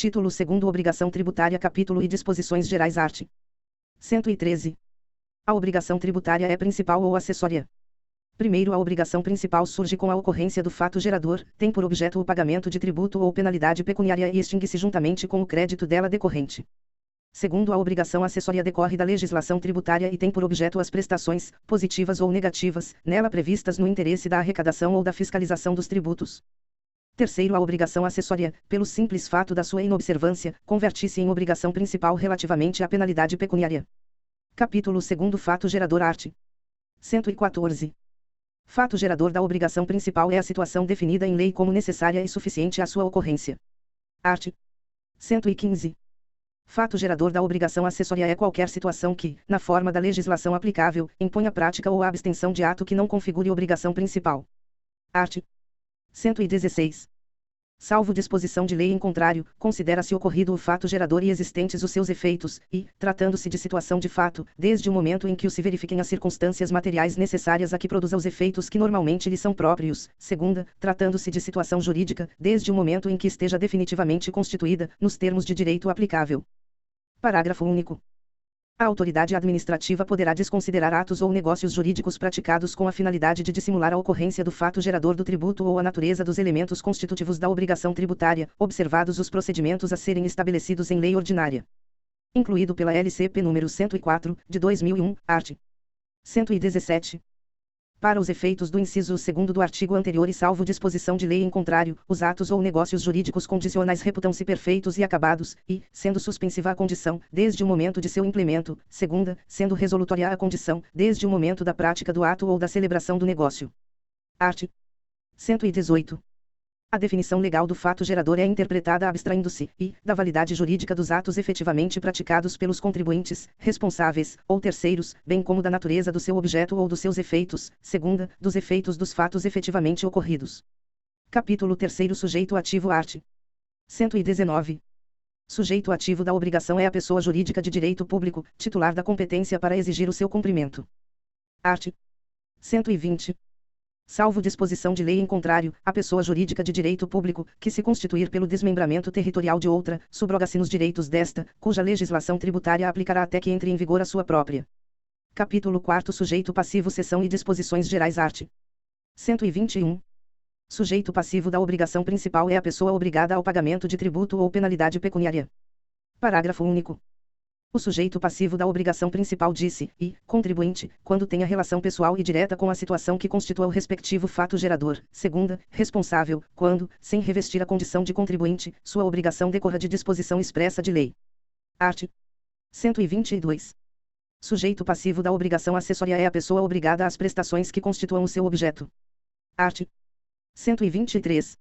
Título 2º Obrigação tributária Capítulo e Disposições Gerais Art. 113. A obrigação tributária é principal ou acessória. Primeiro, a obrigação principal surge com a ocorrência do fato gerador, tem por objeto o pagamento de tributo ou penalidade pecuniária e extingue-se juntamente com o crédito dela decorrente. Segundo, a obrigação acessória decorre da legislação tributária e tem por objeto as prestações, positivas ou negativas, nela previstas no interesse da arrecadação ou da fiscalização dos tributos. Terceiro, a obrigação acessória, pelo simples fato da sua inobservância, converte-se em obrigação principal relativamente à penalidade pecuniária. Capítulo 2º Fato gerador art. 114. Fato gerador da obrigação principal é a situação definida em lei como necessária e suficiente à sua ocorrência. Art. 115. Fato gerador da obrigação acessória é qualquer situação que, na forma da legislação aplicável, imponha a prática ou a abstenção de ato que não configure obrigação principal. Art. 116. Salvo disposição de lei em contrário, considera-se ocorrido o fato gerador e existentes os seus efeitos, e, tratando-se de situação de fato, desde o momento em que o se verifiquem as circunstâncias materiais necessárias a que produza os efeitos que normalmente lhe são próprios. Segunda, tratando-se de situação jurídica, desde o momento em que esteja definitivamente constituída, nos termos de direito aplicável. Parágrafo único. A autoridade administrativa poderá desconsiderar atos ou negócios jurídicos praticados com a finalidade de dissimular a ocorrência do fato gerador do tributo ou a natureza dos elementos constitutivos da obrigação tributária, observados os procedimentos a serem estabelecidos em lei ordinária. Incluído pela LCP nº 104, de 2001, art. 117. Para os efeitos do inciso 2º do artigo anterior e salvo disposição de lei em contrário, os atos ou negócios jurídicos condicionais reputam-se perfeitos e acabados, e, sendo suspensiva a condição, desde o momento de seu implemento, segunda, sendo resolutória a condição, desde o momento da prática do ato ou da celebração do negócio. Art. 118. A definição legal do fato gerador é interpretada abstraindo-se, e, da validade jurídica dos atos efetivamente praticados pelos contribuintes, responsáveis, ou terceiros, bem como da natureza do seu objeto ou dos seus efeitos, segunda, dos efeitos dos fatos efetivamente ocorridos. Capítulo 3º Sujeito ativo art. 119. Sujeito ativo da obrigação é a pessoa jurídica de direito público, titular da competência para exigir o seu cumprimento. Art. 120. Salvo disposição de lei em contrário, a pessoa jurídica de direito público, que se constituir pelo desmembramento territorial de outra, subroga-se nos direitos desta, cuja legislação tributária aplicará até que entre em vigor a sua própria. Capítulo 4 Sujeito passivo Seção e disposições gerais art. 121. Sujeito passivo da obrigação principal é a pessoa obrigada ao pagamento de tributo ou penalidade pecuniária. Parágrafo único. O sujeito passivo da obrigação principal disse, e, contribuinte, quando tenha relação pessoal e direta com a situação que constitua o respectivo fato gerador. Segunda, responsável, quando, sem revestir a condição de contribuinte, sua obrigação decorra de disposição expressa de lei. Art. 122. Sujeito passivo da obrigação acessória é a pessoa obrigada às prestações que constituam o seu objeto. Art. 123.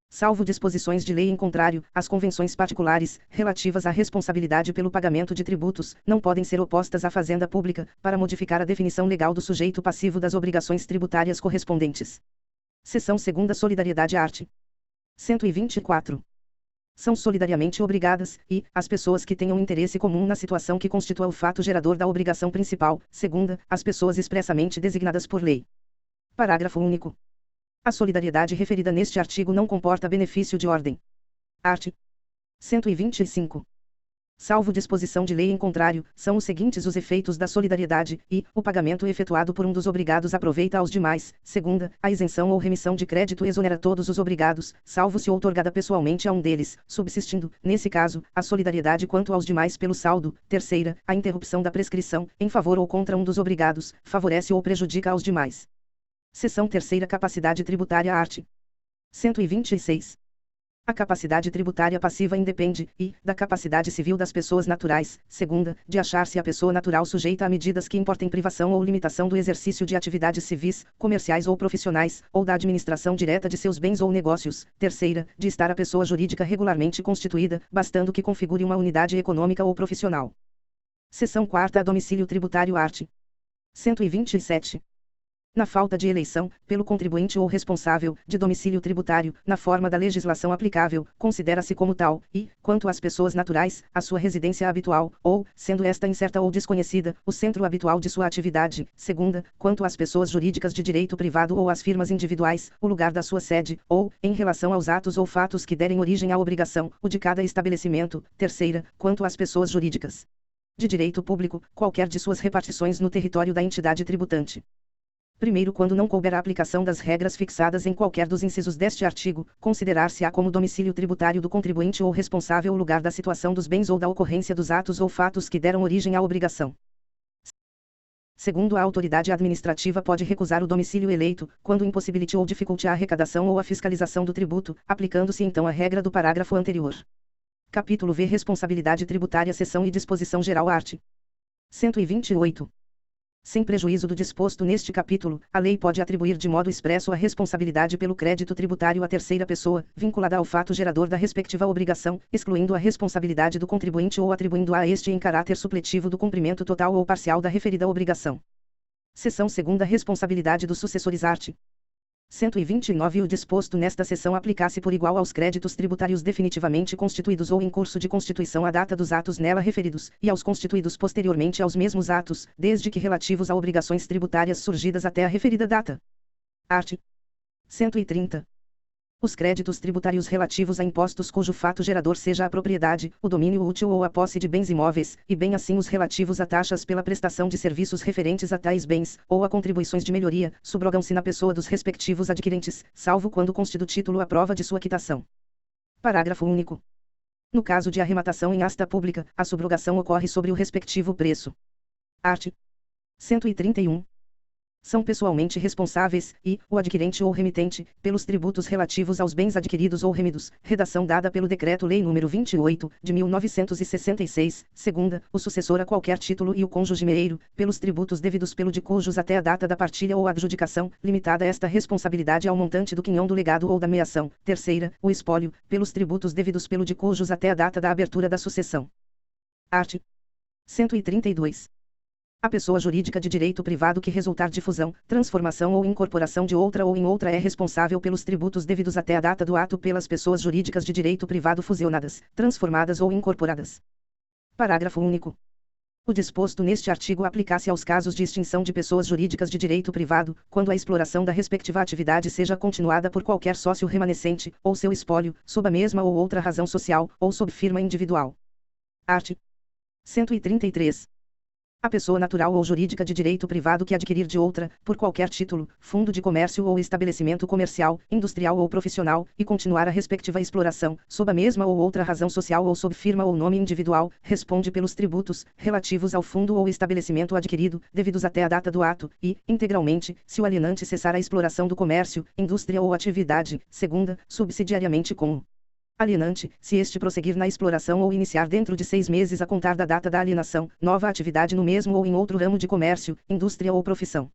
Salvo disposições de lei em contrário, as convenções particulares, relativas à responsabilidade pelo pagamento de tributos, não podem ser opostas à Fazenda Pública, para modificar a definição legal do sujeito passivo das obrigações tributárias correspondentes. Seção 2ª Solidariedade art. 124. São solidariamente obrigadas, e, as pessoas que tenham interesse comum na situação que constitua o fato gerador da obrigação principal, segunda, as pessoas expressamente designadas por lei. Parágrafo único. A solidariedade referida neste artigo não comporta benefício de ordem. Art. 125. Salvo disposição de lei em contrário, são os seguintes os efeitos da solidariedade, e, o pagamento efetuado por um dos obrigados aproveita aos demais. Segunda, a isenção ou remissão de crédito exonera todos os obrigados, salvo se outorgada pessoalmente a um deles, subsistindo, nesse caso, a solidariedade quanto aos demais pelo saldo. Terceira, a interrupção da prescrição, em favor ou contra um dos obrigados, favorece ou prejudica aos demais. Seção 3ª Capacidade tributária art. 126. A capacidade tributária passiva independe, e, da capacidade civil das pessoas naturais. Segunda, de achar-se a pessoa natural sujeita a medidas que importem privação ou limitação do exercício de atividades civis, comerciais ou profissionais, ou da administração direta de seus bens ou negócios. Terceira, de estar a pessoa jurídica regularmente constituída, bastando que configure uma unidade econômica ou profissional. Seção 4ª Domicílio tributário art. 127. Na falta de eleição, pelo contribuinte ou responsável, de domicílio tributário, na forma da legislação aplicável, considera-se como tal, e, quanto às pessoas naturais, a sua residência habitual, ou, sendo esta incerta ou desconhecida, o centro habitual de sua atividade. Segunda, quanto às pessoas jurídicas de direito privado ou às firmas individuais, o lugar da sua sede, ou, em relação aos atos ou fatos que derem origem à obrigação, o de cada estabelecimento. Terceira, quanto às pessoas jurídicas de direito público, qualquer de suas repartições no território da entidade tributante. Primeiro, quando não couber a aplicação das regras fixadas em qualquer dos incisos deste artigo, considerar-se-á como domicílio tributário do contribuinte ou responsável o lugar da situação dos bens ou da ocorrência dos atos ou fatos que deram origem à obrigação. Segundo, a autoridade administrativa pode recusar o domicílio eleito, quando impossibilite ou dificulte a arrecadação ou a fiscalização do tributo, aplicando-se então a regra do parágrafo anterior. Capítulo V. Responsabilidade tributária. Seção e disposição geral. Art. 128. Sem prejuízo do disposto neste capítulo, a lei pode atribuir de modo expresso a responsabilidade pelo crédito tributário à terceira pessoa, vinculada ao fato gerador da respectiva obrigação, excluindo a responsabilidade do contribuinte ou atribuindo-a a este em caráter supletivo do cumprimento total ou parcial da referida obrigação. Seção 2ª. Responsabilidade dos sucessores. Art. 129. O disposto nesta seção aplica-se por igual aos créditos tributários definitivamente constituídos ou em curso de constituição à data dos atos nela referidos, e aos constituídos posteriormente aos mesmos atos, desde que relativos a obrigações tributárias surgidas até a referida data. Art. 130. Os créditos tributários relativos a impostos cujo fato gerador seja a propriedade, o domínio útil ou a posse de bens imóveis, e bem assim os relativos a taxas pela prestação de serviços referentes a tais bens, ou a contribuições de melhoria, subrogam-se na pessoa dos respectivos adquirentes, salvo quando conste do título a prova de sua quitação. Parágrafo único. No caso de arrematação em asta pública, a subrogação ocorre sobre o respectivo preço. Art. 131. São pessoalmente responsáveis, e, o adquirente ou remitente, pelos tributos relativos aos bens adquiridos ou remidos, redação dada pelo Decreto-Lei nº 28, de 1966, segunda, o sucessor a qualquer título e o cônjuge mereiro, pelos tributos devidos pelo de cujos até a data da partilha ou adjudicação, limitada esta responsabilidade ao montante do quinhão do legado ou da meação. Terceira, o espólio, pelos tributos devidos pelo de cujos até a data da abertura da sucessão. Art. 132. A pessoa jurídica de direito privado que resultar de fusão, transformação ou incorporação de outra ou em outra é responsável pelos tributos devidos até a data do ato pelas pessoas jurídicas de direito privado fusionadas, transformadas ou incorporadas. Parágrafo único. O disposto neste artigo aplica-se aos casos de extinção de pessoas jurídicas de direito privado, quando a exploração da respectiva atividade seja continuada por qualquer sócio remanescente, ou seu espólio, sob a mesma ou outra razão social, ou sob firma individual. Art. 133. A pessoa natural ou jurídica de direito privado que adquirir de outra, por qualquer título, fundo de comércio ou estabelecimento comercial, industrial ou profissional, e continuar a respectiva exploração, sob a mesma ou outra razão social ou sob firma ou nome individual, responde pelos tributos, relativos ao fundo ou estabelecimento adquirido, devidos até a data do ato, e, integralmente, se o alienante cessar a exploração do comércio, indústria ou atividade, segunda, subsidiariamente com o alienante, se este prosseguir na exploração ou iniciar dentro de 6 meses a contar da data da alienação, nova atividade no mesmo ou em outro ramo de comércio, indústria ou profissão.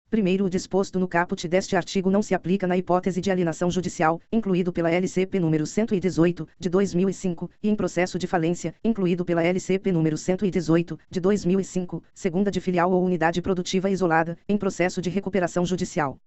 Primeiro, o disposto no caput deste artigo não se aplica na hipótese de alienação judicial, incluído pela LCP número 118, de 2005, e em processo de falência, incluído pela LCP número 118, de 2005, segunda de filial ou unidade produtiva isolada, em processo de recuperação judicial,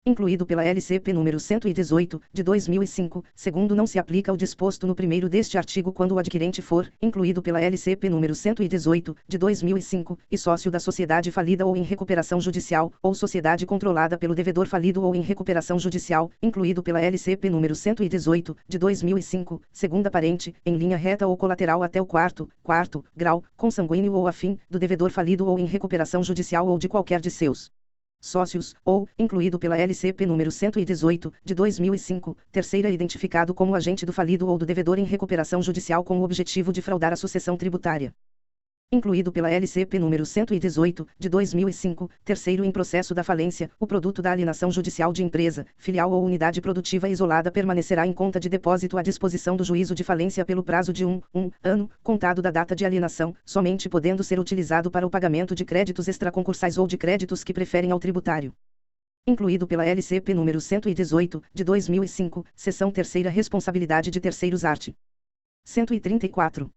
incluído pela LCP número 118, de 2005, segundo não se aplica o disposto no primeiro deste artigo quando o adquirente for, incluído pela LCP número 118, de 2005, e sócio da sociedade falida ou em recuperação judicial, ou sociedade controlada pelo devedor falido ou em recuperação judicial, incluído pela LCP número 118, de 2005, segunda parente, em linha reta ou colateral até o quarto grau, consanguíneo ou afim, do devedor falido ou em recuperação judicial ou de qualquer de seus sócios, ou, incluído pela LCP número 118, de 2005, terceira identificado como agente do falido ou do devedor em recuperação judicial com o objetivo de fraudar a sucessão tributária, incluído pela LCP número 118, de 2005, terceiro em processo da falência, o produto da alienação judicial de empresa, filial ou unidade produtiva isolada permanecerá em conta de depósito à disposição do juízo de falência pelo prazo de um ano, contado da data de alienação, somente podendo ser utilizado para o pagamento de créditos extraconcursais ou de créditos que preferem ao tributário, incluído pela LCP número 118, de 2005, seção terceira. Responsabilidade de terceiros. Art. 134.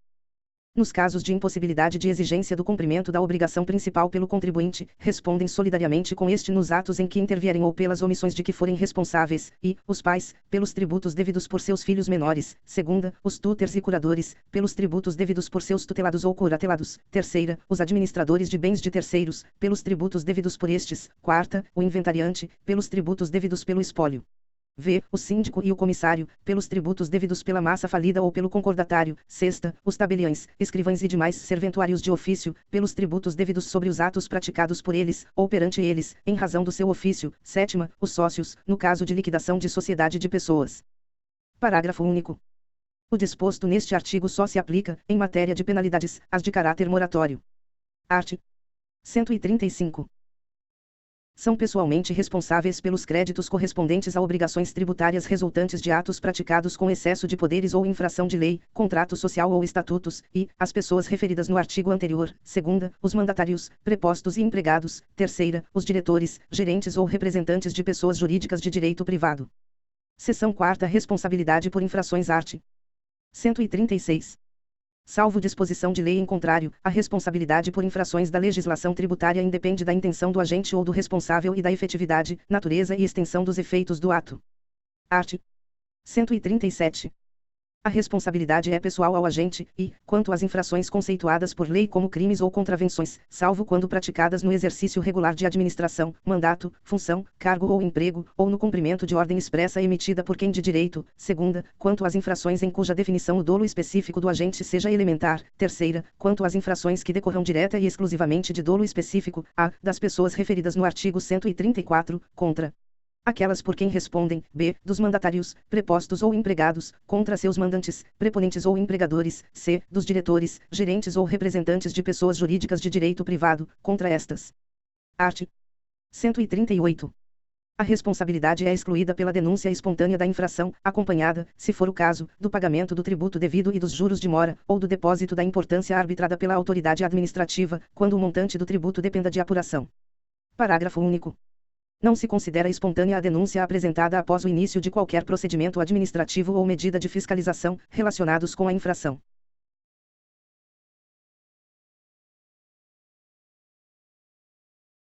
Nos casos de impossibilidade de exigência do cumprimento da obrigação principal pelo contribuinte, respondem solidariamente com este nos atos em que intervierem ou pelas omissões de que forem responsáveis, e, os pais, pelos tributos devidos por seus filhos menores; segunda, os tutores e curadores, pelos tributos devidos por seus tutelados ou curatelados; terceira, os administradores de bens de terceiros, pelos tributos devidos por estes; quarta, o inventariante, pelos tributos devidos pelo espólio. V. O síndico e o comissário, pelos tributos devidos pela massa falida ou pelo concordatário; sexta, os tabeliães, escrivães e demais serventuários de ofício, pelos tributos devidos sobre os atos praticados por eles, ou perante eles, em razão do seu ofício; sétima, os sócios, no caso de liquidação de sociedade de pessoas. Parágrafo único. O disposto neste artigo só se aplica, em matéria de penalidades, às de caráter moratório. Art. 135. São pessoalmente responsáveis pelos créditos correspondentes a obrigações tributárias resultantes de atos praticados com excesso de poderes ou infração de lei, contrato social ou estatutos, e, as pessoas referidas no artigo anterior; segunda, os mandatários, prepostos e empregados; terceira, os diretores, gerentes ou representantes de pessoas jurídicas de direito privado. Seção 4ª. Responsabilidade por infrações. Art. 136. Salvo disposição de lei em contrário, a responsabilidade por infrações da legislação tributária independe da intenção do agente ou do responsável e da efetividade, natureza e extensão dos efeitos do ato. Art. 137. A responsabilidade é pessoal ao agente, e, quanto às infrações conceituadas por lei como crimes ou contravenções, salvo quando praticadas no exercício regular de administração, mandato, função, cargo ou emprego, ou no cumprimento de ordem expressa emitida por quem de direito; segunda, quanto às infrações em cuja definição o dolo específico do agente seja elementar; terceira, quanto às infrações que decorram direta e exclusivamente de dolo específico, a, das pessoas referidas no artigo 134, contra aquelas por quem respondem; b, dos mandatários, prepostos ou empregados, contra seus mandantes, preponentes ou empregadores; c, dos diretores, gerentes ou representantes de pessoas jurídicas de direito privado, contra estas. Art. 138. A responsabilidade é excluída pela denúncia espontânea da infração, acompanhada, se for o caso, do pagamento do tributo devido e dos juros de mora, ou do depósito da importância arbitrada pela autoridade administrativa, quando o montante do tributo dependa de apuração. Parágrafo único. Não se considera espontânea a denúncia apresentada após o início de qualquer procedimento administrativo ou medida de fiscalização, relacionados com a infração.